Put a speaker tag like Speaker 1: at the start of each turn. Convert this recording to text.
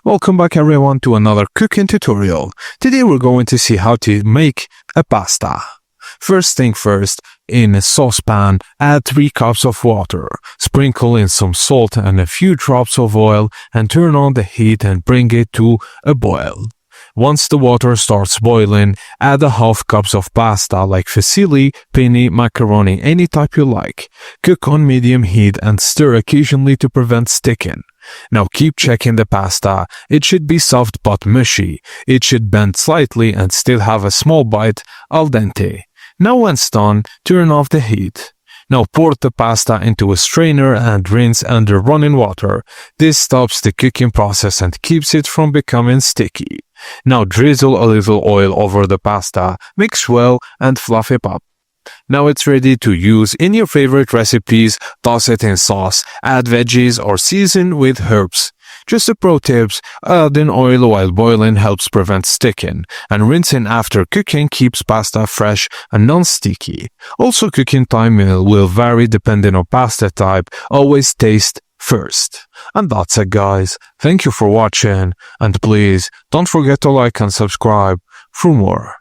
Speaker 1: Welcome back everyone to another cooking tutorial. Today we're going to see how to make a pasta. First thing first, in a saucepan, add 3 cups of water. Sprinkle in some salt and a few drops of oil and turn on the heat and bring it to a boil. Once the water starts boiling, add a half cups of pasta like fusilli, penne, macaroni, any type you like. Cook on medium heat and stir occasionally to prevent sticking. Now keep checking the pasta. It should be soft but mushy. It should bend slightly and still have a small bite, al dente. Now when it's done, turn off the heat. Now pour the pasta into a strainer and rinse under running water. This stops the cooking process and keeps it from becoming sticky. Now drizzle a little oil over the pasta, mix well and fluff it up. Now it's ready to use in your favorite recipes. Toss it in sauce, add veggies or season with herbs. Just a pro tips, adding oil while boiling helps prevent sticking, and rinsing after cooking keeps pasta fresh and non-sticky. Also cooking time will vary depending on pasta type. Always taste first. And that's it guys. Thank you for watching and please don't forget to like and subscribe for more.